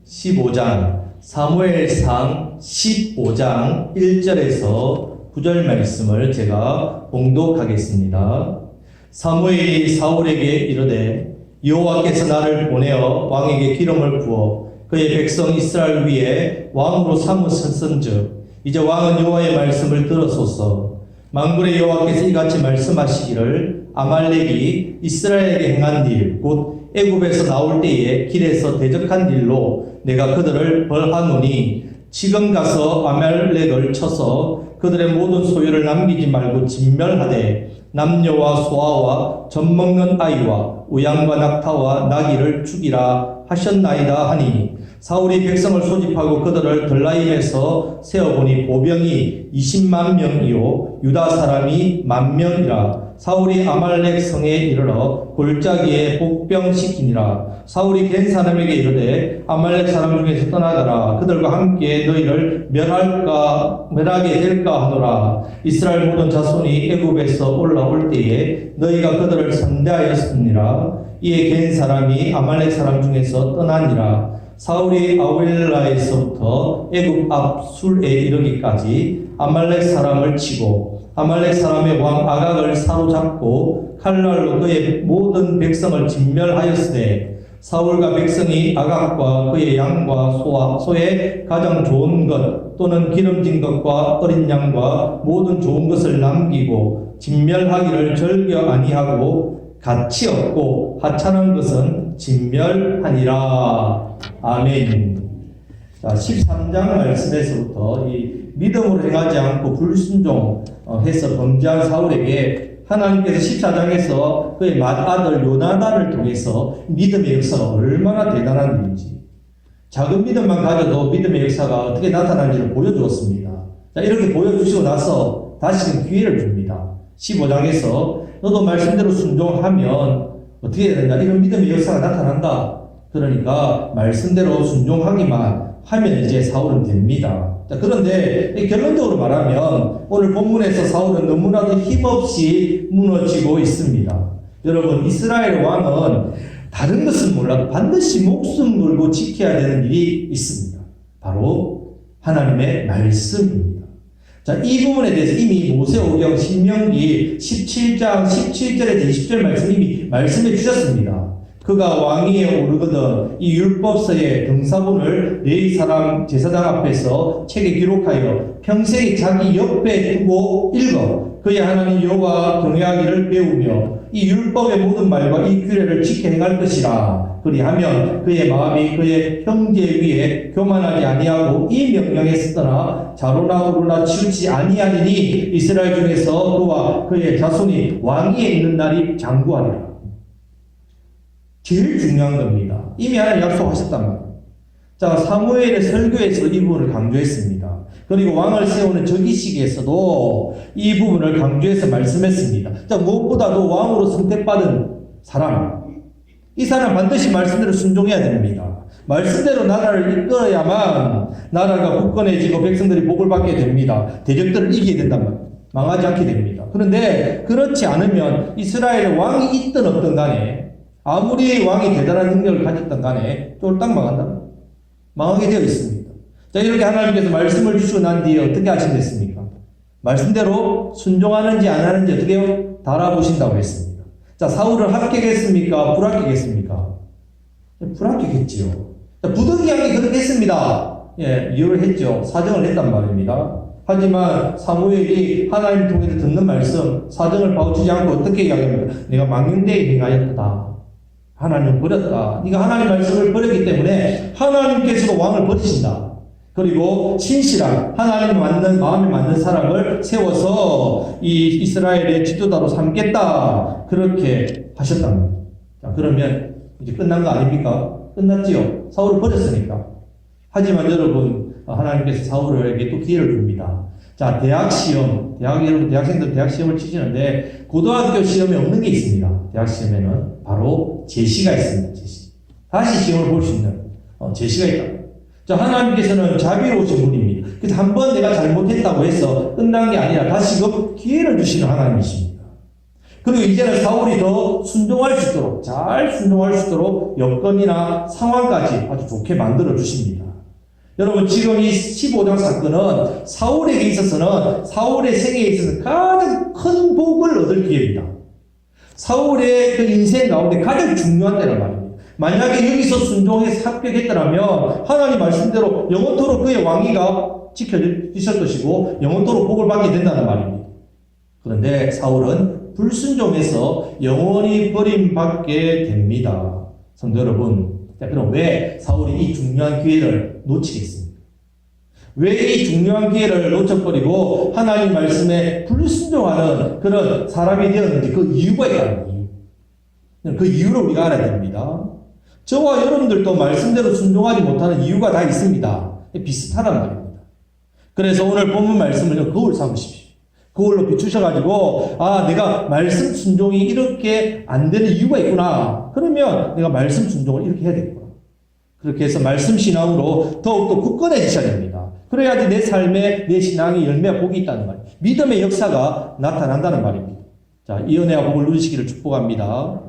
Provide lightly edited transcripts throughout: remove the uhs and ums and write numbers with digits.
15장 사무엘상 15장 1절에서 9절 말씀을 제가 봉독하겠습니다. 사무엘이 사울에게 이르되 여호와께서 나를 보내어 왕에게 기름을 부어 그의 백성 이스라엘 위에 왕으로 삼으셨은즉 이제 왕은 여호와의 말씀을 들으소서. 만군의 여호와께서 이같이 말씀하시기를 아말렉이 이스라엘에게 행한 일 곧 애굽에서 나올 때에 길에서 대적한 일로 내가 그들을 벌하노니 지금 가서 아말렉을 쳐서 그들의 모든 소유를 남기지 말고 진멸하되 남녀와 소아와 젖먹는 아이와 우양과 낙타와 나귀를 죽이라 하셨나이다 하니 사울이 백성을 소집하고 그들을 들라임에서 세어보니 보병이 20만 명이요 유다 사람이 10,000명이라. 사울이 아말렉 성에 이르러 골짜기에 복병시키니라. 사울이 겐 사람에게 이르되 아말렉 사람 중에서 떠나가라. 그들과 함께 너희를 멸하게 될까 하노라. 이스라엘 모든 자손이 애굽에서 올라올 때에 너희가 그들을 상대하였느니라. 이에 겐 사람이 아말렉 사람 중에서 떠나니라. 사울이 아윌라에서부터 애굽 앞 술에 이르기까지 아말렉 사람을 치고 아말렉 사람의 왕 아각을 사로잡고 칼날로 그의 모든 백성을 진멸하였으되 사울과 백성이 아각과 그의 양과 소의 가장 좋은 것 또는 기름진 것과 어린 양과 모든 좋은 것을 남기고 진멸하기를 절겨 아니하고 가치 없고 하찮은 것은 진멸하니라. 아멘. 자, 13장 말씀에서부터 이 믿음으로 행하지 않고 불순종해서 범죄한 사울에게 하나님께서 14장에서 그의 맏아들 요나단을 통해서 믿음의 역사가 얼마나 대단한 일인지, 작은 믿음만 가져도 믿음의 역사가 어떻게 나타나는지를 보여주었습니다. 자, 이렇게 보여주시고 나서 다시는 기회를 줍니다. 15장에서 너도 말씀대로 순종하면 어떻게 되느냐, 이런 믿음의 역사가 나타난다. 그러니까 말씀대로 순종하기만 하면 이제 사울은 됩니다. 자, 그런데 결론적으로 말하면 오늘 본문에서 사울은 너무나도 힘없이 무너지고 있습니다. 여러분, 이스라엘 왕은 다른 것은 몰라도 반드시 목숨 걸고 지켜야 되는 일이 있습니다. 바로 하나님의 말씀입니다. 자, 이 부분에 대해서 이미 모세오경 신명기 17장 17절에서 20절 말씀 이미 말씀해 주셨습니다. 그가 왕위에 오르거든 이 율법서의 등사본을 레위 사람 제사장 앞에서 책에 기록하여 평생에 자기 옆에 두고 읽어 그의 하나님 여호와 경외하기를 배우며 이 율법의 모든 말과 이 규례를 지켜 행할 것이라. 그리하면 그의 마음이 그의 형제 위에 교만하지 아니하고 이 명령에 쓰거나 자로나 우로나 치우치 아니하리니 이스라엘 중에서 그와 그의 자손이 왕위에 있는 날이 장구하리라. 제일 중요한 겁니다. 이미 하나님 약속하셨단 말이에요. 자, 사무엘의 설교에서 이 부분을 강조했습니다. 그리고 왕을 세우는 즉위식에서도 이 부분을 강조해서 말씀했습니다. 자, 무엇보다도 왕으로 선택받은 사람, 이 사람 반드시 말씀대로 순종해야 됩니다. 말씀대로 나라를 이끌어야만 나라가 굳건해지고 백성들이 복을 받게 됩니다. 대적들을 이기게 된단 말이에요. 망하지 않게 됩니다. 그런데 그렇지 않으면 이스라엘의 왕이 있든 없든 간에 아무리 왕이 대단한 능력을 가졌던 간에 쫄딱 망한다. 망하게 되어 있습니다. 자, 이렇게 하나님께서 말씀을 주시고 난 뒤에 어떻게 하신댔습니까? 말씀대로 순종하는지 안 하는지 어떻게 해요? 달아보신다고 했습니다. 자, 사울은 합격했습니까? 불합격했습니까? 불합격했지요. 자, 부득이하게 그렇게 했습니다. 예, 이유를 했죠. 사정을 했단 말입니다. 하지만 사무엘이 하나님 통해서 듣는 말씀, 사정을 파우치지 않고 어떻게 이야기합니까? 내가 망령되게 행하였다. 하나님 버렸다. 네가 하나님 말씀을 버렸기 때문에 하나님께서도 왕을 버리신다. 그리고 신실한 하나님 맞는 마음에 맞는 사람을 세워서 이 이스라엘의 지도자로 삼겠다. 그렇게 하셨답니다. 자, 그러면 이제 끝난 거 아닙니까? 끝났지요. 사울을 버렸으니까. 하지만 여러분, 하나님께서 사울에게 또 기회를 줍니다. 자, 대학 시험, 여러분 대학생들 대학 시험을 치시는데 고등학교 시험에 없는 게 있습니다. 대학 시험에는 바로 제시가 있습니다. 제시. 다시 시험을 볼 수 있는 제시가 있다. 자, 하나님께서는 자비로우신 분입니다. 그래서 한 번 내가 잘못했다고 해서 끝난 게 아니라 다시금 기회를 주시는 하나님이십니다. 그리고 이제는 사울이 더 순종할 수 있도록, 잘 순종할 수 있도록 여건이나 상황까지 아주 좋게 만들어 주십니다. 여러분, 지금 이 15장 사건은 사울에게 있어서는, 사울의 생애에 있어서 가장 큰 복을 얻을 기회입니다. 사울의 그 인생 가운데 가장 중요한 때란 말입니다. 만약에 여기서 순종해서 합격했더라면 하나님 말씀대로 영원토록 그의 왕위가 지켜지실 것이고 영원토록 복을 받게 된다는 말입니다. 그런데 사울은 불순종해서 영원히 버림받게 됩니다. 성도 여러분, 자, 그럼 왜 사울이 이 중요한 기회를 놓치겠습니까? 왜 이 중요한 기회를 놓쳐버리고 하나님 말씀에 불순종하는 그런 사람이 되었는지 그 이유가 있다는 이유. 그 이유를 우리가 알아야 됩니다. 저와 여러분들도 말씀대로 순종하지 못하는 이유가 다 있습니다. 비슷하단 말입니다. 그래서 오늘 본문 말씀을 거울 삼으십시오. 거울로 비추셔가지고, 아, 내가 말씀 순종이 이렇게 안 되는 이유가 있구나. 그러면 내가 말씀 순종을 이렇게 해야 되겠구나. 그렇게 해서 말씀 신앙으로 더욱더 굳건해지셔야 됩니다. 그래야지 내 삶에 내 신앙의 열매가 복이 있다는 말이에요. 믿음의 역사가 나타난다는 말입니다. 자, 이 은혜와 복을 누리시기를 축복합니다.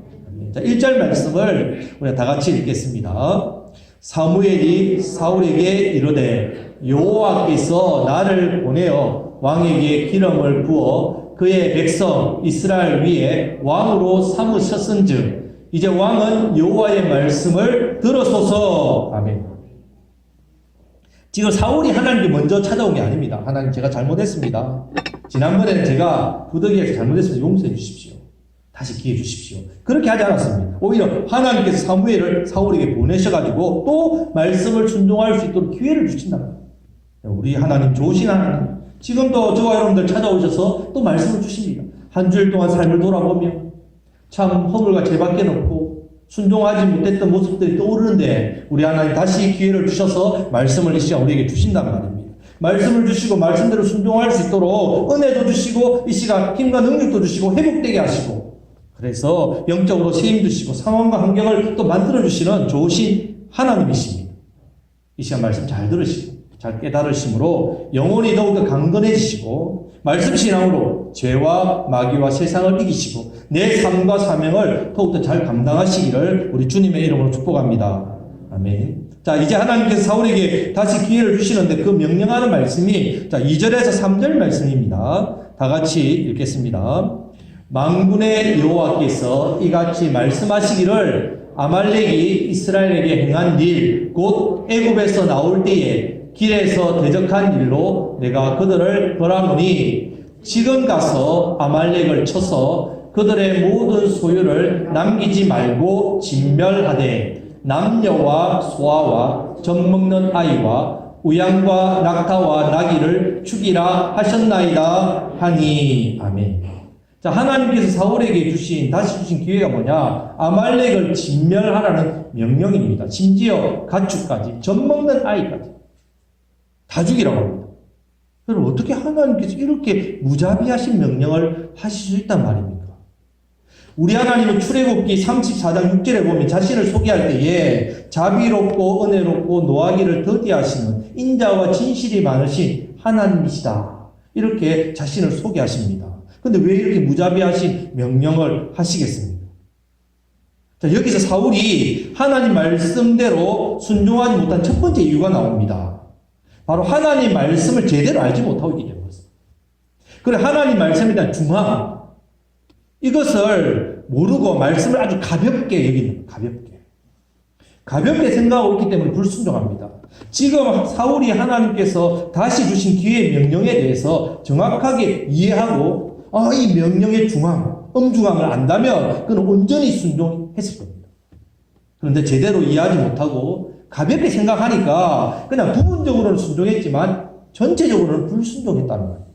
자, 1절 말씀을 우리가 다 같이 읽겠습니다. 사무엘이 사울에게 이르되 여호와께서 나를 보내어 왕에게 기름을 부어 그의 백성 이스라엘 위에 왕으로 삼으셨은즉 이제 왕은 여호와의 말씀을 들으소서. 아멘. 지금 사울이 하나님께 먼저 찾아온 게 아닙니다. 하나님, 제가 잘못했습니다. 지난번에는 제가 부득이해서 잘못했습니다. 용서해 주십시오. 다시 기회 주십시오. 그렇게 하지 않았습니다. 오히려 하나님께서 사무엘을 사울에게 보내셔가지고 또 말씀을 순종할 수 있도록 기회를 주신다. 우리 하나님 좋으신 하나님, 지금도 저와 여러분들 찾아오셔서 또 말씀을 주십니다. 한 주일 동안 삶을 돌아보며 참 허물과 죄밖에 없고 순종하지 못했던 모습들이 떠오르는데 우리 하나님 다시 기회를 주셔서 말씀을 이 시간 우리에게 주신단 말입니다. 말씀을 주시고 말씀대로 순종할 수 있도록 은혜도 주시고 이 시간 힘과 능력도 주시고 회복되게 하시고, 그래서 영적으로 세임 주시고 상황과 환경을 또 만들어주시는 좋으신 하나님이십니다. 이 시간 말씀 잘 들으시고 잘 깨달으심으로 영혼이 더욱더 강건해지시고 말씀 신앙으로 죄와 마귀와 세상을 이기시고 내 삶과 사명을 더욱더 잘 감당하시기를 우리 주님의 이름으로 축복합니다. 아멘. 자, 이제 하나님께서 사울에게 다시 기회를 주시는데 그 명령하는 말씀이, 자, 2절에서 3절 말씀입니다. 다 같이 읽겠습니다. 만군의 여호와께서 이같이 말씀하시기를 아말렉이 이스라엘에게 행한 일, 곧 애굽에서 나올 때에 길에서 대적한 일로 내가 그들을 벌하노니 지금 가서 아말렉을 쳐서 그들의 모든 소유를 남기지 말고 진멸하되 남녀와 소아와 젖먹는 아이와 우양과 낙타와 나귀를 죽이라 하셨나이다 하니. 아멘. 자, 하나님께서 사울에게 다시 주신 기회가 뭐냐? 아말렉을 진멸하라는 명령입니다. 심지어 가축까지, 젖먹는 아이까지 다 죽이라고 합니다. 그럼 어떻게 하나님께서 이렇게 무자비하신 명령을 하실 수 있단 말입니까? 우리 하나님은 출애굽기 34장 6절에 보면 자신을 소개할 때에 자비롭고 은혜롭고 노하기를 더디하시는 인자와 진실이 많으신 하나님이시다, 이렇게 자신을 소개하십니다. 근데 왜 이렇게 무자비하신 명령을 하시겠습니까? 자, 여기서 사울이 하나님 말씀대로 순종하지 못한 첫 번째 이유가 나옵니다. 바로 하나님 말씀을 제대로 알지 못하고 있기 때문이었습니다. 그래, 하나님 말씀에 대한 중함, 이것을 모르고 말씀을 아주 가볍게 여기는 거예요. 가볍게 생각하고 있기 때문에 불순종합니다. 지금 사울이 하나님께서 다시 주신 기회의 명령에 대해서 정확하게 이해하고 이 명령의 중함, 엄중함을 안다면 그는 온전히 순종했을 겁니다. 그런데 제대로 이해하지 못하고 가볍게 생각하니까 그냥 부분적으로는 순종했지만 전체적으로는 불순종했다는 거예요.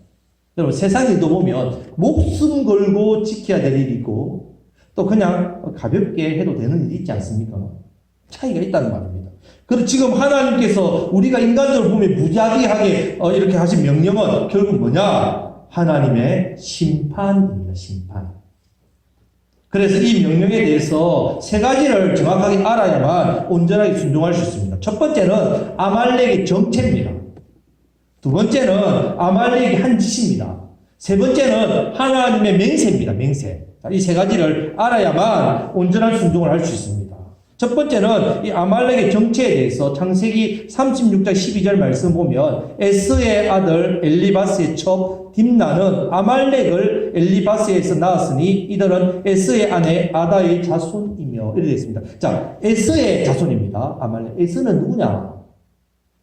여러분, 세상 일도 보면 목숨 걸고 지켜야 될 일이 있고 또 그냥 가볍게 해도 되는 일이 있지 않습니까? 차이가 있다는 말입니다. 그리고 지금 하나님께서 우리가 인간적으로 보면 무자비하게 이렇게 하신 명령은 결국 뭐냐? 하나님의 심판입니다. 심판. 그래서 이 명령에 대해서 세 가지를 정확하게 알아야만 온전하게 순종할 수 있습니다. 첫 번째는 아말렉의 정체입니다. 두 번째는 아말렉이 한 짓입니다. 세 번째는 하나님의 맹세입니다. 맹세. 이 세 가지를 알아야만 온전한 순종을 할 수 있습니다. 첫 번째는 이 아말렉의 정체에 대해서 창세기 36장 12절 말씀 보면 에스의 아들 엘리바스의 첩 딥나는 아말렉을 엘리바스에서 낳았으니 이들은 에스의 아내 아다의 자손이며 이렇게 되어 있습니다. 자, 에스의 자손입니다. 아말렉. 에스는 누구냐?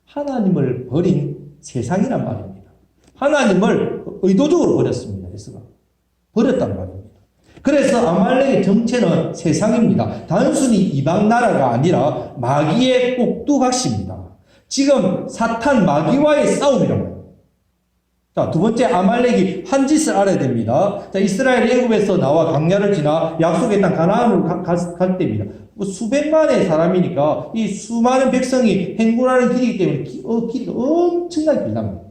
하나님을 버린 세상이란 말입니다. 하나님을 의도적으로 버렸습니다. 에스가. 버렸다는 말입니다. 그래서 아말렉의 정체는 세상입니다. 단순히 이방 나라가 아니라 마귀의 꼭두각시입니다. 지금 사탄 마귀와의 싸움이라고 해요. 자, 두 번째 아말렉이 한 짓을 알아야 됩니다. 자, 이스라엘 애굽에서 나와 강야를 지나 약속의 땅 가나안으로 갈 때입니다. 수백만의 사람이니까 이 수많은 백성이 행군하는 길이기 때문에 길이가 엄청나게 길답니다.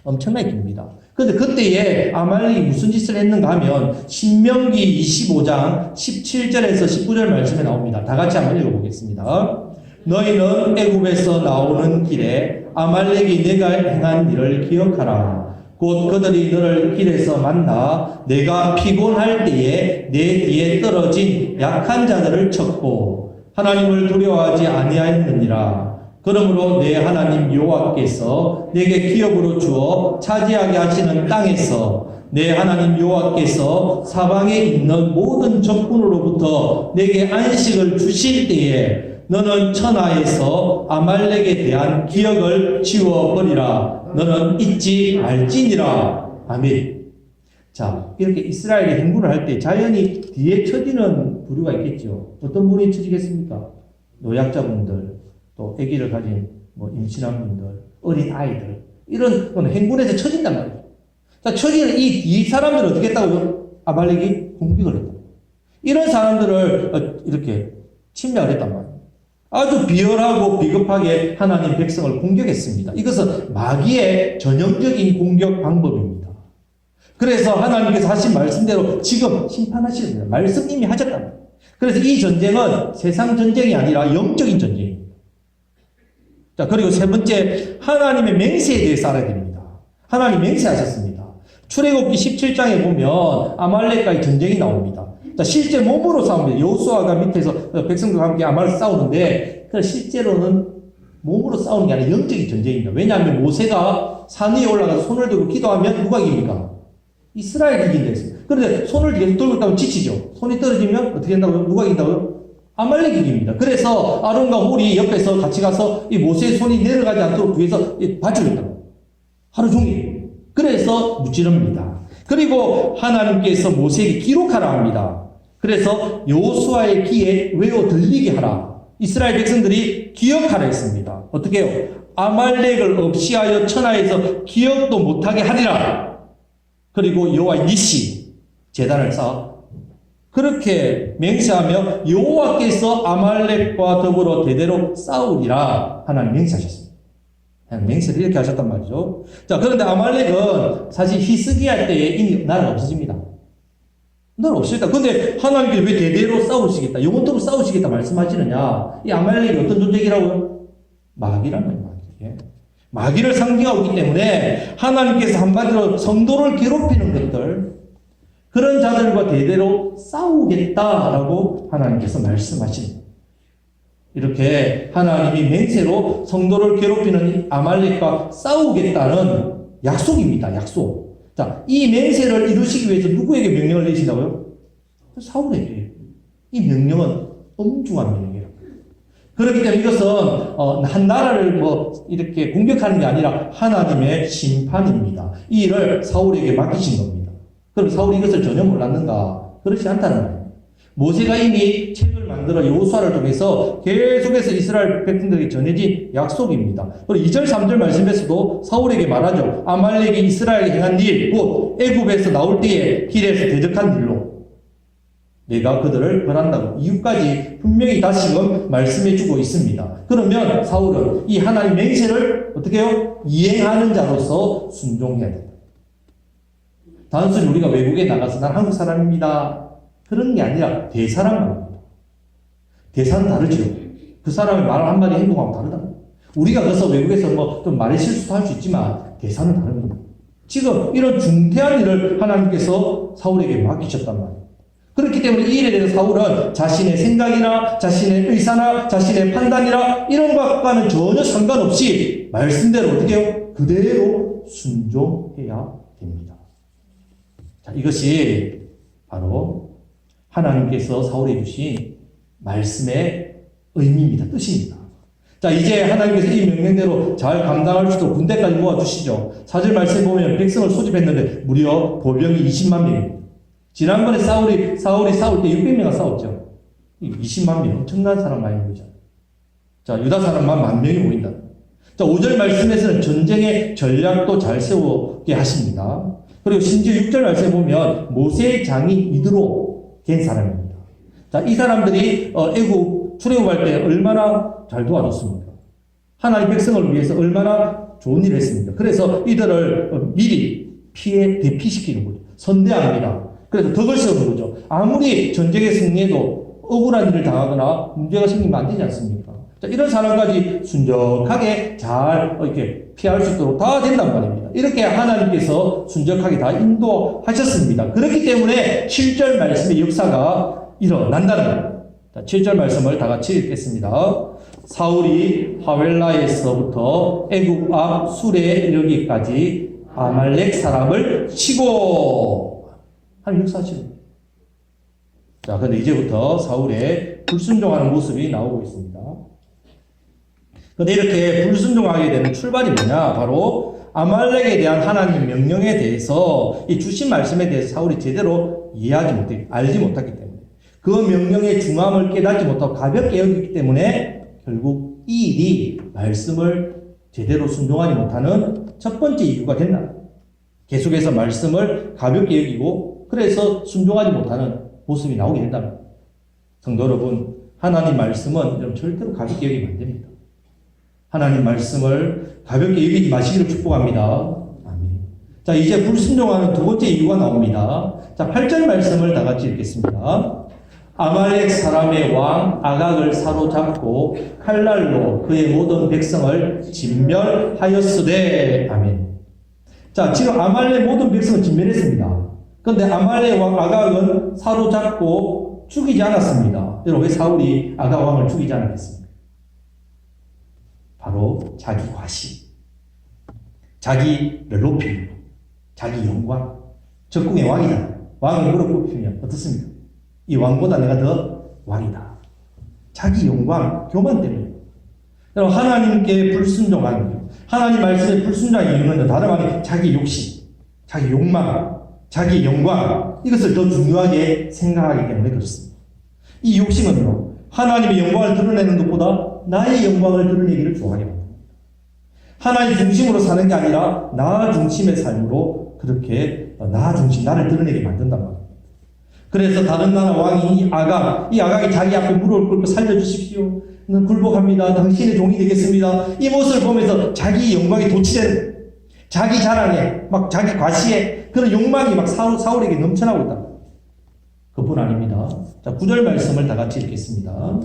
엄청나게 깁니다. 그런데 그때에 아말렉이 무슨 짓을 했는가 하면 신명기 25장 17절에서 19절 말씀에 나옵니다. 다 같이 한번 읽어보겠습니다. 너희는 애굽에서 나오는 길에 아말렉이 내가 행한 일을 기억하라. 곧 그들이 너를 길에서 만나 내가 피곤할 때에 내 뒤에 떨어진 약한 자들을 쳤고 하나님을 두려워하지 아니하였느니라. 그러므로 내 하나님 여호와께서 내게 기업으로 주어 차지하게 하시는 땅에서 내 하나님 여호와께서 사방에 있는 모든 적군으로부터 내게 안식을 주실 때에 너는 천하에서 아말렉에 대한 기억을 지워버리라. 너는 잊지 말지니라. 아멘. 자, 이렇게 이스라엘이 행군을 할 때 자연히 뒤에 처지는 부류가 있겠죠. 어떤 분이 처지겠습니까? 노약자분들, 또 아기를 가진 임신한 분들, 어린 아이들, 이런 건 행군에서 처진단 말이에요. 자, 처지는 이 사람들을 어떻게 했다고요? 아말렉이 공격을 했다. 이런 사람들을 이렇게 침략을 했단 말이에요. 아주 비열하고 비겁하게 하나님 백성을 공격했습니다. 이것은 마귀의 전형적인 공격 방법입니다. 그래서 하나님께서 하신 말씀대로 지금 심판하시는 거예요. 말씀 이미 하셨단 말이에요. 그래서 이 전쟁은 세상 전쟁이 아니라 영적인 전쟁입니다. 자, 그리고 세 번째, 하나님의 맹세에 대해서 알아야 됩니다. 하나님 맹세하셨습니다. 출애굽기 17장에 보면 아말렉과의 전쟁이 나옵니다. 자, 실제 몸으로 싸웁니다. 여호수아가 밑에서 백성들과 함께 아말렉 싸우는데, 실제로는 몸으로 싸우는 게 아니라 영적인 전쟁입니다. 왜냐하면 모세가 산 위에 올라가서 손을 들고 기도하면 누가 이깁니까? 이스라엘이 이긴다 했습니다. 그런데 손을 계속 들고 있다면 지치죠. 손이 떨어지면 어떻게 된다고요? 누가 이긴다고요? 아말렉이 이깁니다. 그래서 아론과 홀이 옆에서 같이 가서 이 모세의 손이 내려가지 않도록 위해서 봐주겠다고. 하루 종일. 그래서 무찌릅니다. 그리고 하나님께서 모세에게 기록하라 합니다. 그래서 여호수아의 귀에 외워 들리게 하라. 이스라엘 백성들이 기억하라 했습니다. 어떻게 해요? 아말렉을 없이하여 천하에서 기억도 못하게 하리라. 그리고 여호와의 니시 제단을 쌓아 그렇게 맹세하며 여호와께서 아말렉과 더불어 대대로 싸우리라 하나님 맹세하셨습니다. 맹세를 이렇게 하셨단 말이죠. 자, 그런데 아말렉은 사실 히스기야 때에 이미 나라가 없어집니다. 나라 없습니다. 근데 하나님께서 왜 대대로 싸우시겠다, 영원토록 싸우시겠다 말씀하시느냐? 이 아말렉이 어떤 존재이라고요? 마귀라는 거예요. 마귀. 마귀를 상징하고 있기 때문에 하나님께서 한마디로 성도를 괴롭히는 것들, 그런 자들과 대대로 싸우겠다라고 하나님께서 말씀하십니다. 이렇게 하나님이 맹세로 성도를 괴롭히는 아말렉과 싸우겠다는 약속입니다. 약속. 자, 이 맹세를 이루시기 위해서 누구에게 명령을 내리신다고요? 사울에게. 이 명령은 엄중한 명령이에요. 그렇기 때문에 이것은 한 나라를 이렇게 공격하는 게 아니라 하나님의 심판입니다. 이 일을 사울에게 맡기신 겁니다. 그럼 사울이 이것을 전혀 몰랐는가? 그렇지 않다는 거예요. 모세가 이미 책을 만들어 여호수아를 통해서 계속해서 이스라엘 백성들에게 전해진 약속입니다. 그리고 2절 3절 말씀에서도 사울에게 말하죠. 아말렉이 이스라엘에 행한 일, 곧 애굽에서 나올 때에 길에서 대적한 일로 내가 그들을 벌한다고 이유까지 분명히 다시금 말씀해주고 있습니다. 그러면 사울은 이 하나님 맹세를 어떻게 해요? 이행하는 자로서 순종해야 된다. 단순히 우리가 외국에 나가서 난 한국 사람입니다. 그런 게 아니라 대사란 말입니다. 대사는 다르죠. 그 사람의 말 한마디 행동하고 다르다. 우리가 그래서 외국에서 좀 말의 실수도 할 수 있지만 대사는 다릅니다. 지금 이런 중대한 일을 하나님께서 사울에게 맡기셨단 말이에요. 그렇기 때문에 이 일에 대해서 사울은 자신의 생각이나 자신의 의사나 자신의 판단이나 이런 것과는 전혀 상관없이 말씀대로 어떻게 해요? 그대로 순종해야 됩니다. 자, 이것이 바로 하나님께서 사울에 주신 말씀의 의미입니다. 뜻입니다. 자, 이제 하나님께서 이 명령대로 잘 감당할 수 있도록 군대까지 모아주시죠. 4절 말씀에 보면 백성을 소집했는데 무려 보병이 20만 명입니다. 지난번에 사울이 싸울 때 600명이 싸웠죠. 20만 명, 엄청난 사람 많이 모이잖아요. 자, 유다 사람만 10,000명이 모인다. 자, 5절 말씀에서는 전쟁의 전략도 잘 세우게 하십니다. 그리고 심지어 6절 말씀에 보면 모세의 장인 이드로 된 사람입니다. 자, 이 사람들이 애국 출애굽할 때 얼마나 잘 도와줬습니까? 하나님 백성을 위해서 얼마나 좋은 일을 했습니까? 그래서 이들을 미리 대피시키는 거죠. 선대합니다. 그래서 덕을 세우는 거죠. 아무리 전쟁에 승리해도 억울한 일을 당하거나 문제가 생기면 안 되지 않습니까? 자, 이런 사람까지 순적하게 잘 이렇게 피할 수 있도록 다 된단 말입니다. 이렇게 하나님께서 순적하게 다 인도하셨습니다. 그렇기 때문에 7절 말씀의 역사가 일어난다는 거예요. 자, 7절 말씀을 다 같이 읽겠습니다. 사울이 하웰라에서부터 애굽 앞 술에 이르기까지 아말렉 사람을 치고 하는 역사죠. 자, 근데 이제부터 사울의 불순종하는 모습이 나오고 있습니다. 근데 이렇게 불순종하게 되는 출발이 뭐냐? 바로 아말렉에 대한 하나님 명령에 대해서 이 주신 말씀에 대해서 사울이 제대로 알지 못했기 때문에 그 명령의 중함을 깨닫지 못하고 가볍게 여겼기 때문에 결국 이 일이 말씀을 제대로 순종하지 못하는 첫 번째 이유가 된다. 계속해서 말씀을 가볍게 여기고 그래서 순종하지 못하는 모습이 나오게 된다. 성도 여러분, 하나님 말씀은 절대로 가볍게 여기면 안 됩니다. 하나님 말씀을 가볍게 여기지 마시기를 축복합니다. 아멘. 자, 이제 불순종하는 두 번째 이유가 나옵니다. 자, 8절 말씀을 다 같이 읽겠습니다. 아말렉 사람의 왕 아각을 사로잡고 칼날로 그의 모든 백성을 진멸하였으되. 아멘. 자, 지금 아말렉 모든 백성을 진멸했습니다. 그런데 아말렉 왕 아각은 사로잡고 죽이지 않았습니다. 여러분, 왜 사울이 아각 왕을 죽이지 않았겠습니까? 바로 자기 과시, 자기를 높이는 것, 자기 영광. 적궁의 왕이잖아요. 왕을 무릎 꿇히면 어떻습니까? 이 왕보다 내가 더 왕이다. 자기 영광, 교만 때문에. 여러분, 하나님께 불순종하는 것, 하나님 말씀에 불순종하는 이유는 다름 아닌 자기 욕심, 자기 욕망, 자기 영광, 이것을 더 중요하게 생각하기 때문에 그렇습니다. 이 욕심은요, 하나님의 영광을 드러내는 것보다 나의 영광을 드러내기를 좋아하게 합니다. 하나님 중심으로 사는 게 아니라 나 중심의 삶으로 그렇게 나 중심, 나를 드러내게 만든단 말입니다. 그래서 다른 나라 왕이 이 아각이 자기 앞에 무릎을 꿇고 살려주십시오. 굴복합니다. 당신의 종이 되겠습니다. 이 모습을 보면서 자기 영광에 도취된, 자기 자랑에, 막 자기 과시에 그런 욕망이 막 사울에게 넘쳐나고 있다. 그뿐 아닙니다. 자, 9절 말씀을 다 같이 읽겠습니다.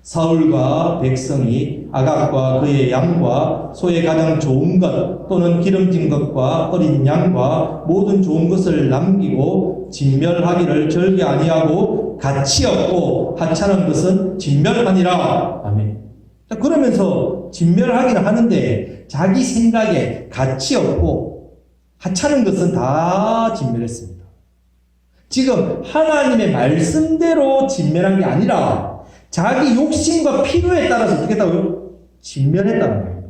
사울과 백성이 아각과 그의 양과 소의 가장 좋은 것 또는 기름진 것과 어린 양과 모든 좋은 것을 남기고 진멸하기를 절개 아니하고 가치 없고 하찮은 것은 진멸하니라. 아멘. 자, 그러면서 진멸하기는 하는데 자기 생각에 가치 없고 하찮은 것은 다 진멸했습니다. 지금 하나님의 말씀대로 진멸한 게 아니라 자기 욕심과 필요에 따라서 어떻게 했다고요? 진멸했다는 거예요.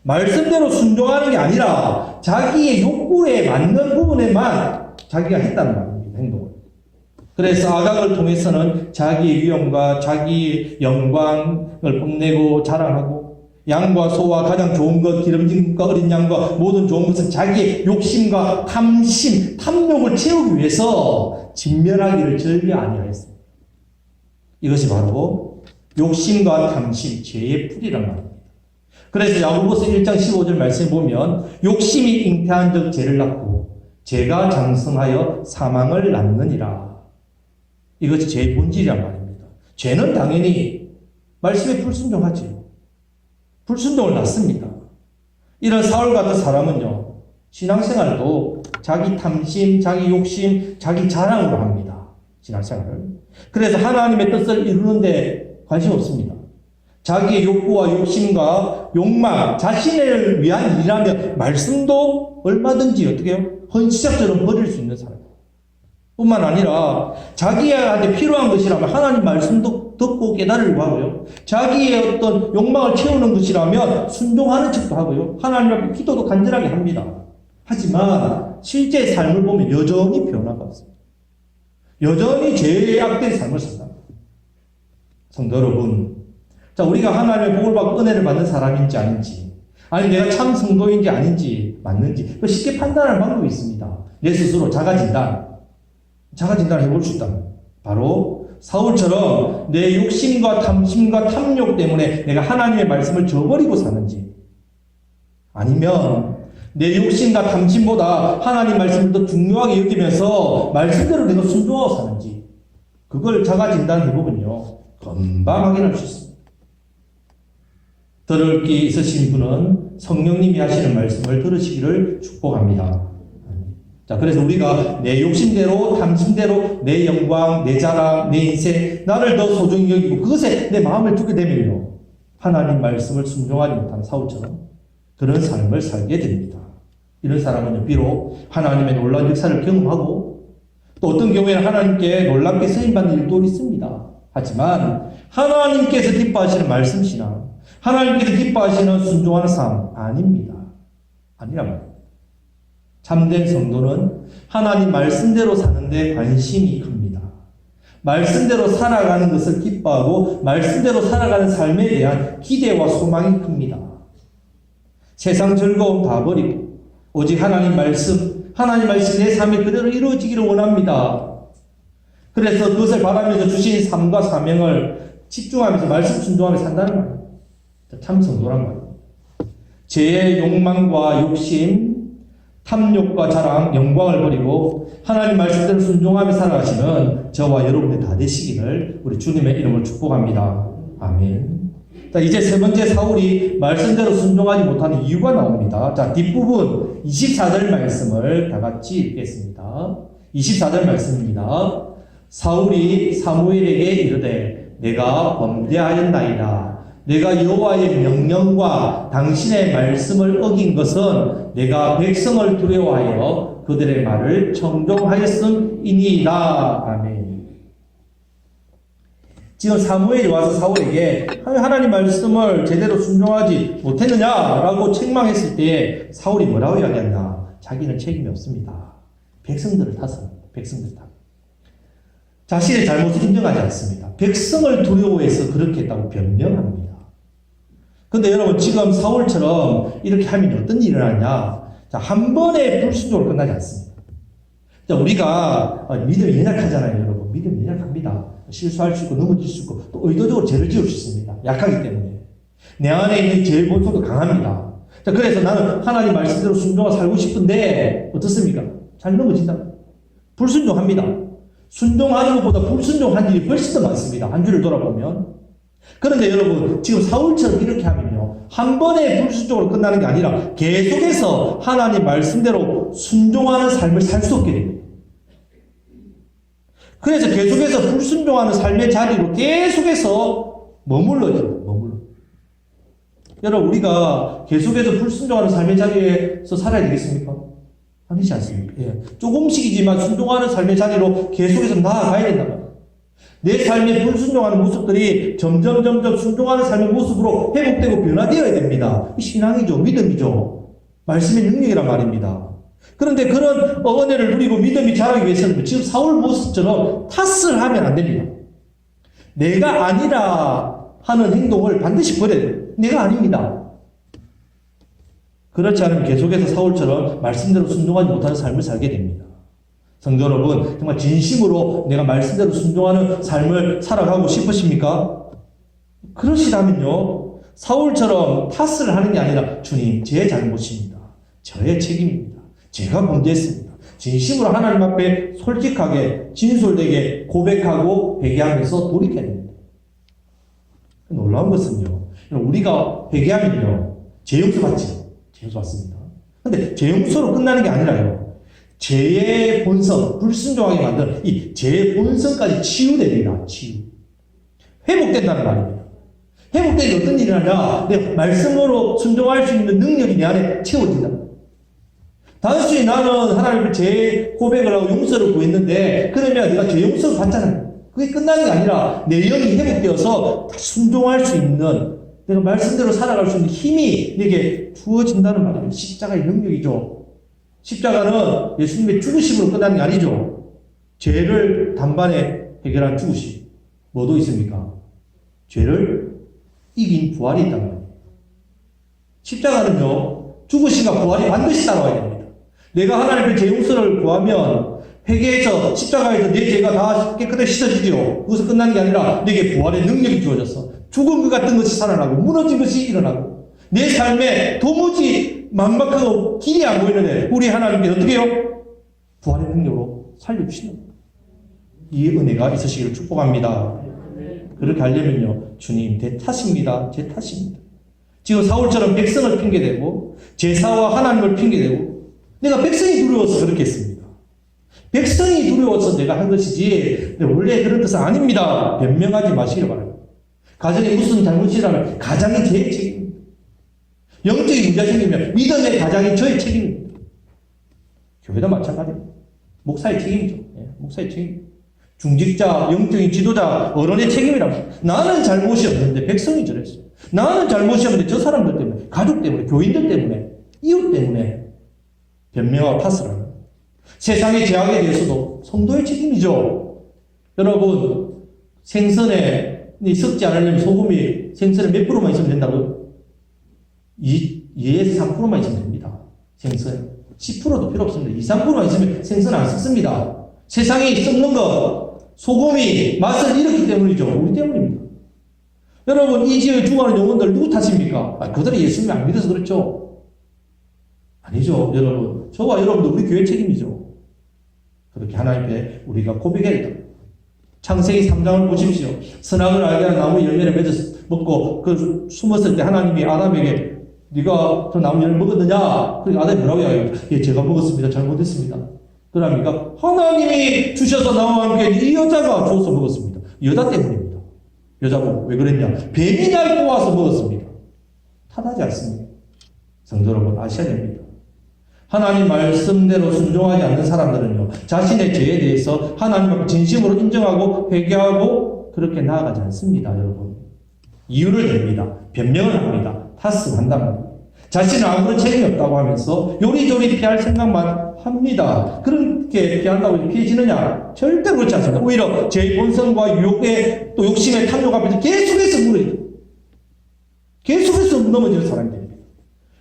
말씀대로 순종하는 게 아니라 자기의 욕구에 맞는 부분에만 자기가 했다는 말입니다. 행동을. 그래서 아각을 통해서는 자기의 위엄과 자기의 영광을 뽐내고 자랑하고 양과 소와 가장 좋은 것, 기름진 것, 어린 양과 모든 좋은 것은 자기의 욕심과 탐심, 탐욕을 채우기 위해서 진멸하기를 절개 아니하였습니다. 이것이 바로 욕심과 탐심, 죄의 풀이란 말입니다. 그래서 야고보서 1장 15절 말씀에 보면 욕심이 잉태한 적 죄를 낳고 죄가 장성하여 사망을 낳느니라. 이것이 죄의 본질이란 말입니다. 죄는 당연히 말씀에 불순종하지요. 불순종을 낳습니다. 이런 사울 같은 사람은요, 신앙생활도 자기 탐심, 자기 욕심, 자기 자랑으로 합니다. 신앙생활을. 그래서 하나님의 뜻을 이루는데 관심 없습니다. 자기의 욕구와 욕심과 욕망, 자신을 위한 일이라면 말씀도 얼마든지 어떻게 해요? 헌시작처럼 버릴 수 있는 사람. 뿐만 아니라 자기한테 필요한 것이라면 하나님 말씀도 듣고 깨달으려고 하고요. 자기의 어떤 욕망을 채우는 것이라면 순종하는 척도 하고요. 하나님 앞에 기도도 간절하게 합니다. 하지만 실제 삶을 보면 여전히 변화가 없습니다. 여전히 죄악된 삶을 산다. 성도 여러분, 자, 우리가 하나님의 복을 받고 은혜를 받는 사람인지 아닌지, 아니 내가 참 성도인지 아닌지 맞는지 쉽게 판단할 방법이 있습니다. 내 스스로 자가진단을 해볼 수 있다. 바로 사울처럼 내 욕심과 탐심과 탐욕 때문에 내가 하나님의 말씀을 저버리고 사는지, 아니면 내 욕심과 탐심보다 하나님 말씀을 더 중요하게 여기면서 말씀대로 내가 순종하고 사는지, 그걸 자가진단해보면요 금방 확인할 수 있습니다. 들을 귀 있으신 분은 성령님이 하시는 말씀을 들으시기를 축복합니다. 자, 그래서 우리가 내 욕심대로, 탐심대로, 내 영광, 내 자랑, 내 인생, 나를 더 소중히 여기고 그것에 내 마음을 두게 되면요, 하나님 말씀을 순종하지 못하는 사울처럼 그런 삶을 살게 됩니다. 이런 사람은 비록 하나님의 놀라운 역사를 경험하고 또 어떤 경우에는 하나님께 놀랍게 쓰임받는 일도 있습니다. 하지만 하나님께서 기뻐하시는 말씀 신앙, 하나님께서 기뻐하시는 순종하는 삶 아닙니다. 아니란 말이에요. 참된 성도는 하나님 말씀대로 사는데 관심이 큽니다. 말씀대로 살아가는 것을 기뻐하고 말씀대로 살아가는 삶에 대한 기대와 소망이 큽니다. 세상 즐거움 다 버리고 오직 하나님 말씀 내 삶이 그대로 이루어지기를 원합니다. 그래서 그것을 바라면서 주신 삶과 사명을 집중하면서 말씀 순종하며 산다는 말이에요. 참 성도란 말이에요. 죄의 욕망과 욕심, 탐욕과 자랑, 영광을 버리고 하나님 말씀대로 순종하며 살아가시는 저와 여러분들 다 되시기를 우리 주님의 이름으로 축복합니다. 아멘. 자, 이제 세 번째 사울이 말씀대로 순종하지 못하는 이유가 나옵니다. 자, 뒷부분 24절 말씀을 다 같이 읽겠습니다. 24절 말씀입니다. 사울이 사무엘에게 이르되 내가 범죄하였나이다. 내가 여호와의 명령과 당신의 말씀을 어긴 것은 내가 백성을 두려워하여 그들의 말을 청종하였음이니이다. 아멘. 지금 사무엘이 와서 사울에게 하나님 말씀을 제대로 순종하지 못했느냐라고 책망했을 때 사울이 뭐라고 이야기했냐? 자기는 책임이 없습니다. 백성들을 탓합니다. 백성들 탓. 자신의 잘못을 인정하지 않습니다. 백성을 두려워해서 그렇게 했다고 변명합니다. 근데 여러분, 지금 사울처럼 이렇게 하면 어떤 일이 일어나냐? 자, 한 번에 불순종으로 끝나지 않습니다. 자, 우리가 믿음이 연약하잖아요, 여러분. 믿음이 연약합니다. 실수할 수 있고, 넘어질 수 있고, 또 의도적으로 죄를 지을 수 있습니다. 약하기 때문에. 내 안에 있는 죄의 본성도 강합니다. 자, 그래서 나는 하나님 말씀대로 순종하고 살고 싶은데, 어떻습니까? 잘 넘어진다. 불순종합니다. 순종하는 것보다 불순종한 일이 훨씬 더 많습니다. 한 주를 돌아보면. 그런데 여러분, 지금 사울처럼 이렇게 하면요, 한 번에 불순종으로 끝나는 게 아니라 계속해서 하나님 말씀대로 순종하는 삶을 살 수 없게 됩니다. 그래서 계속해서 불순종하는 삶의 자리로 계속해서 머물러요. 여러분, 우리가 계속해서 불순종하는 삶의 자리에서 살아야 되겠습니까? 아니지 않습니까? 예. 조금씩이지만 순종하는 삶의 자리로 계속해서 나아가야 된다 말이에요. 내 삶에 불순종하는 모습들이 점점 순종하는 삶의 모습으로 회복되고 변화되어야 됩니다. 이 신앙이죠. 믿음이죠. 말씀의 능력이란 말입니다. 그런데 그런 은혜를 누리고 믿음이 자라기 위해서는 지금 사울 모습처럼 탓을 하면 안 됩니다. 내가 아니라 하는 행동을 반드시 버려야 돼요. 내가 아닙니다. 그렇지 않으면 계속해서 사울처럼 말씀대로 순종하지 못하는 삶을 살게 됩니다. 성도 여러분, 정말 진심으로 내가 말씀대로 순종하는 삶을 살아가고 싶으십니까? 그러시다면요, 사울처럼 탓을 하는 게 아니라 주님, 제 잘못입니다. 저의 책임입니다. 제가 문제했습니다. 진심으로 하나님 앞에 솔직하게 진솔되게 고백하고 회개하면서 돌이켜야 됩니다. 놀라운 것은요, 우리가 회개하면요, 죄 용서 받죠. 죄 용서 받습니다. 근데 죄 용서로 끝나는 게 아니라요. 죄의 본성, 불순종하게 만드는 이 죄의 본성까지 치유됩니다. 치유. 회복된다는 말입니다. 회복된 게 어떤 일이 하냐? 내 말씀으로 순종할 수 있는 능력이 내 안에 채워진다. 단순히 나는 하나님께 죄 고백을 하고 용서를 구했는데 그러면 내가 죄 용서를 받잖아요. 그게 끝나는 게 아니라 내 영이 회복되어서 순종할 수 있는 내가 말씀대로 살아갈 수 있는 힘이 내게 주어진다는 말입니다. 십자가의 능력이죠. 십자가는 예수님의 죽으심으로 끝나는 게 아니죠. 죄를 단번에 해결한 죽으심. 뭐도 있습니까? 죄를 이긴 부활이 있단 말이에요. 십자가는요, 죽으심과 부활이 반드시 따라와야 됩니다. 내가 하나님의 죄 용서를 구하면 회개해서 십자가에서 내 죄가 다 깨끗하게 씻어지지요. 그것은 끝나는 게 아니라 내게 부활의 능력이 주어졌어. 죽은 것 같은 것이 살아나고 무너진 것이 일어나고 내 삶에 도무지 만박하고 길이 안 보이는데 우리 하나님께 어떻게 해요? 부활의 능력으로 살려주시는 거예요. 이 은혜가 있으시기를 축복합니다. 그렇게 하려면요, 주님 내 탓입니다. 제 탓입니다. 지금 사울처럼 백성을 핑계대고 제사와 하나님을 핑계대고 내가 백성이 두려워서 그렇게 했습니다. 백성이 두려워서 내가 한 것이지 원래 그런 뜻은 아닙니다. 변명하지 마시기를 바랍니다. 가정에 무슨 잘못이라면 가장이 제 책임입니다. 영적인 문제가 생기면 믿음의 가장이 저의 책임입니다. 교회도 마찬가지입니다. 목사의 책임이죠. 목사의 책임. 중직자, 영적인 지도자, 어른의 책임이라고. 나는 잘못이 없는데 백성이 저랬어요. 나는 잘못이 없는데 저 사람들 때문에, 가족 때문에, 교인들 때문에, 이웃 때문에 변명하고 탓을 하는. 세상의 죄악에 대해서도 성도의 책임이죠. 여러분, 생선에 섞지 않으려면 소금이 생선에 몇 프로만 있으면 된다고요? 2에서 3%만 있으면 됩니다. 생선에. 10%도 필요 없습니다. 2, 3%만 있으면 생선 안 섞습니다. 세상에 섞는 거, 소금이 맛을 잃었기 때문이죠. 우리 때문입니다. 여러분, 이 지역에 죽어가는 영혼들 누구 탓입니까? 그들이 예수님을 안 믿어서 그렇죠? 아니죠. 여러분, 저와 여러분도 우리 교회 책임이죠. 그렇게 하나님께 우리가 고백해야 된다. 창세기 3장을 보십시오. 선악을 알게 하는 나무 열매를 먹고 그 숨었을 때 하나님이 아담에게 네가 저 나무 열매 먹었느냐? 그러니까 아담이 뭐라고 해요? 예, 제가 먹었습니다. 잘못했습니다. 그러니까 하나님이 주셔서 나와 함께 이 여자가 줘서 먹었습니다. 여자 때문입니다. 여자가 왜 그랬냐? 뱀이 날 꼬아서 먹었습니다. 탓하지 않습니다. 성도 여러분 아셔야 됩니다. 하나님 말씀대로 순종하지 않는 사람들은요, 자신의 죄에 대해서 하나님을 진심으로 인정하고 회개하고 그렇게 나아가지 않습니다, 여러분. 이유를 댑니다. 변명을 합니다. 탓을 한단 말입니다. 자신은 아무런 책임이 없다고 하면서 요리조리 피할 생각만 합니다. 그렇게 피한다고 피해지느냐? 절대 그렇지 않습니다. 오히려 제 본성과 유혹에 또 욕심에 탐욕 앞에서 계속해서 무너져요. 계속해서 넘어지는 사람이 됩니다.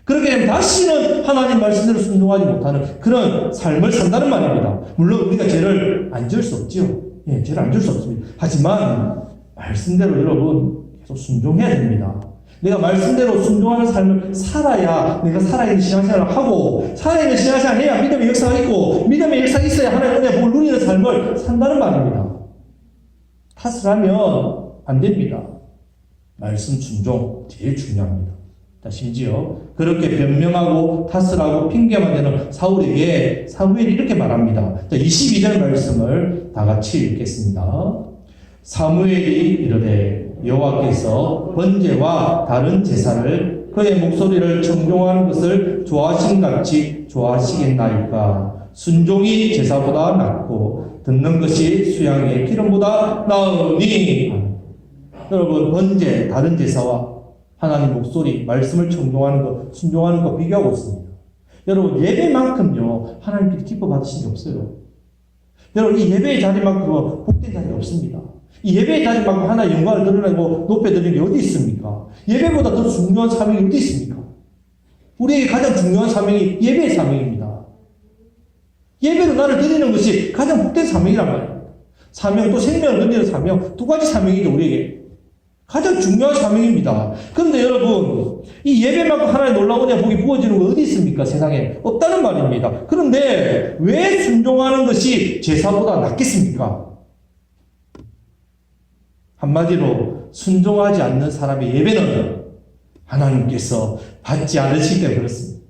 그렇게 되면 다시는 하나님 말씀대로 순종하지 못하는 그런 삶을 산다는 말입니다. 물론 우리가 죄를 안 지을 수 없지요. 예, 죄를 안 지을 수 없습니다. 하지만 말씀대로 여러분 계속 순종해야 됩니다. 내가 말씀대로 순종하는 삶을 살아야 내가 살아있는 신앙생활을 하고 살아있는 신앙생활을 해야 믿음의 역사가 있고 믿음의 역사가 있어야 하나님의 은혜의 복을 누리는 삶을 산다는 말입니다. 탓을 하면 안 됩니다. 말씀 순종 제일 중요합니다. 심지어 그렇게 변명하고 탓을 하고 핑계만 대는 사울에게 사무엘이 이렇게 말합니다. 22절 말씀을 다 같이 읽겠습니다. 사무엘이 이르되 여호와께서 번제와 다른 제사를 그의 목소리를 청종하는 것을 좋아하신같이 좋아하시겠나이까. 순종이 제사보다 낫고 듣는 것이 수양의 기름보다 나으니. 여러분, 번제, 다른 제사와 하나님 목소리, 말씀을 청종하는 것, 순종하는 것 비교하고 있습니다. 여러분, 예배만큼요, 하나님께서 기뻐 받으신 게 없어요. 여러분, 이 예배의 자리만큼은 복된 자리 없습니다. 이 예배의 자리만큼 하나의 영광을 드러내고 높여드리는 게 어디 있습니까? 예배보다 더 중요한 사명이 어디 있습니까? 우리에게 가장 중요한 사명이 예배의 사명입니다. 예배로 나를 드리는 것이 가장 복된 사명이란 말입니다. 사명, 또 생명을 건지는 사명, 두 가지 사명이죠, 우리에게. 가장 중요한 사명입니다. 그런데 여러분, 이 예배만큼 하나의 놀라운 은혜와 복이 부어지는 거 어디 있습니까? 세상에 없다는 말입니다. 그런데 왜 순종하는 것이 제사보다 낫겠습니까? 한마디로 순종하지 않는 사람의 예배는 하나님께서 받지 않으시기 때문에 그렇습니다.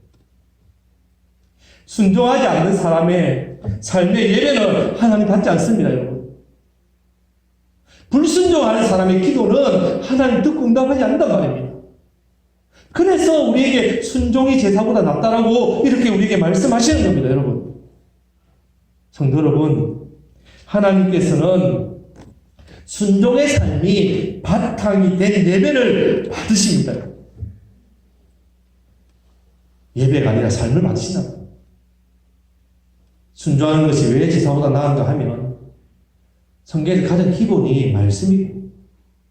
순종하지 않는 사람의 삶의 예배는 하나님 받지 않습니다, 여러분. 불순종하는 사람의 기도는 하나님 듣고 응답하지 않는단 말입니다. 그래서 우리에게 순종이 제사보다 낫다라고 이렇게 우리에게 말씀하시는 겁니다, 여러분. 성도 여러분, 하나님께서는 순종의 삶이 바탕이 된 예배를 받으십니다. 예배가 아니라 삶을 받으신다. 순종하는 것이 왜 제사보다 나은가 하면 성경에서 가장 기본이 말씀이고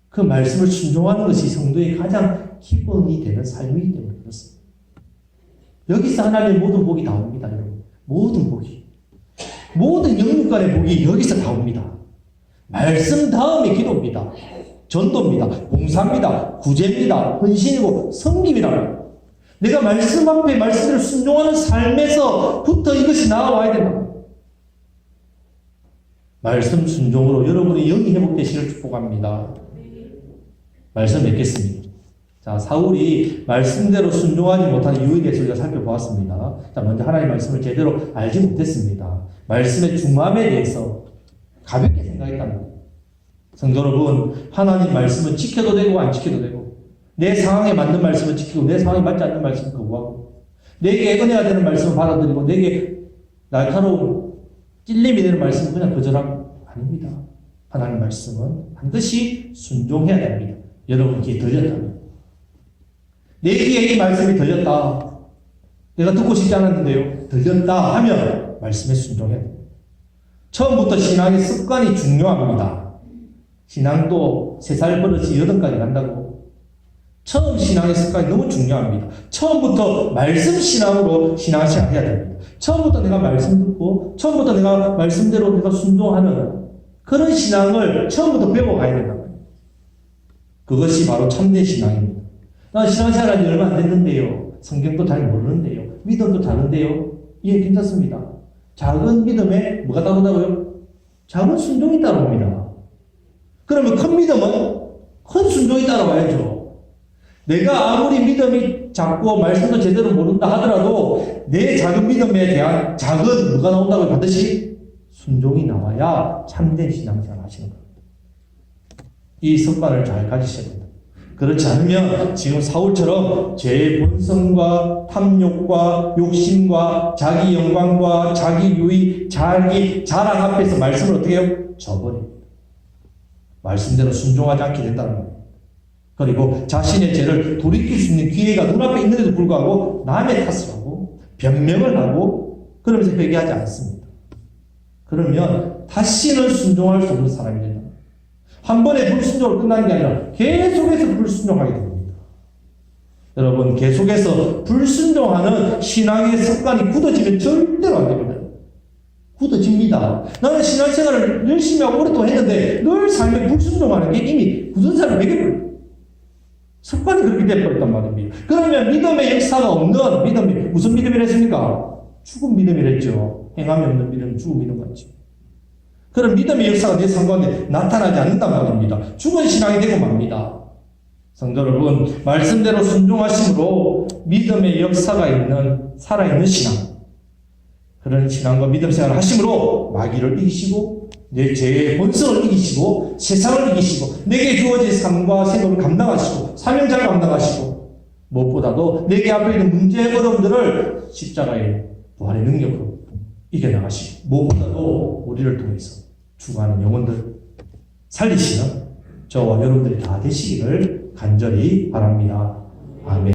그 말씀을 순종하는 것이 성도의 가장 기본이 되는 삶이기 때문에 그렇습니다. 여기서 하나님의 모든 복이 나옵니다, 여러분. 모든 복이. 모든 영육간의 복이 여기서 나옵니다. 말씀 다음에 기도입니다. 전도입니다. 봉사입니다. 구제입니다. 헌신이고 섬김이라고. 내가 말씀 앞에 말씀을 순종하는 삶에서부터 이것이 나와야 된다. 말씀 순종으로 여러분의 영이 회복되시기를 축복합니다. 말씀 맺겠습니다. 자, 사울이 말씀대로 순종하지 못한 이유에 대해서 우리가 살펴보았습니다. 자, 먼저 하나님의 말씀을 제대로 알지 못했습니다. 말씀의 중요함에 대해서 가볍게 생각했답니다. 성도 여러분, 하나님 말씀은 지켜도 되고 안 지켜도 되고 내 상황에 맞는 말씀을 지키고 내 상황에 맞지 않는 말씀을 거부하고 내게 은혜가 되는 말씀을 받아들이고 내게 날카로운 찔림이 되는 말씀은 그냥 거절하고 아닙니다. 하나님 말씀은 반드시 순종해야 됩니다. 여러분 귀에 들렸다면 내 귀에 이 말씀이 들렸다. 내가 듣고 싶지 않았는데요. 들렸다 하면 말씀에 순종해야 됩니다. 처음부터 신앙의 습관이 중요합니다. 신앙도 3살 버릇이 8까지 간다고. 처음 신앙의 습관이 너무 중요합니다. 처음부터 말씀 신앙으로 신앙생활 해야 됩니다. 처음부터 내가 말씀 듣고 처음부터 내가 말씀대로 내가 순종하는 그런 신앙을 처음부터 배워가야 된다. 그것이 바로 참된 신앙입니다. 나 신앙생활 한지 얼마 안 됐는데요. 성경도 잘 모르는데요. 믿음도 다른데요. 예, 괜찮습니다. 작은 믿음에 뭐가 따른다고요? 작은 순종이 따라옵니다. 그러면 큰 믿음은 큰 순종이 따라와야죠. 내가 아무리 믿음이 작고 말씀도 제대로 모른다 하더라도 내 작은 믿음에 대한 작은 뭐가 나온다고요? 반드시 순종이 나와야 참된 신앙생활 하시는 겁니다. 이 습관을 잘 가지셔야 됩니다. 그렇지 않으면 지금 사울처럼 죄의 본성과 탐욕과 욕심과 자기 영광과 자기 유의, 자기 자랑 앞에서 말씀을 어떻게 해요? 저버립니다. 말씀대로 순종하지 않게 된다는 거예요. 그리고 자신의 죄를 돌이킬 수 있는 기회가 눈앞에 있는데도 불구하고 남의 탓을 하고 변명을 하고 그러면서 회개하지 않습니다. 그러면 다시는 순종할 수 없는 사람이 된다. 한 번에 불순종으로 끝나는 게 아니라 계속해서 불순종하게 됩니다. 여러분, 계속해서 불순종하는 신앙의 습관이 굳어지면 절대로 안 됩니다. 굳어집니다. 나는 신앙생활을 열심히 하고 오랫동안 했는데 늘 삶에 불순종하는 게 이미 굳은 살을 매겨버려요. 습관이 그렇게 되어버렸단 말입니다. 그러면 믿음의 역사가 없는 믿음이 무슨 믿음이랬습니까? 죽은 믿음이랬죠. 행함이 없는 믿음은 죽은 믿음 같죠. 그런 믿음의 역사가 내 삶 가운데 나타나지 않는단 말입니다. 죽은 신앙이 되고 맙니다. 성도 여러분, 말씀대로 순종하심으로 믿음의 역사가 있는 살아있는 신앙, 그런 신앙과 믿음 생활을 하심으로 마귀를 이기시고 내 죄의 본성을 이기시고 세상을 이기시고 내게 주어진 삶과 생업을 감당하시고 사명자를 감당하시고 무엇보다도 내게 앞에 있는 문제의 어려움들을 십자가의 부활의 능력으로 이겨나가시고 무엇보다도 우리를 통해서 죽어가는 영혼들 살리시는 저와 여러분들이 다 되시기를 간절히 바랍니다. 아멘.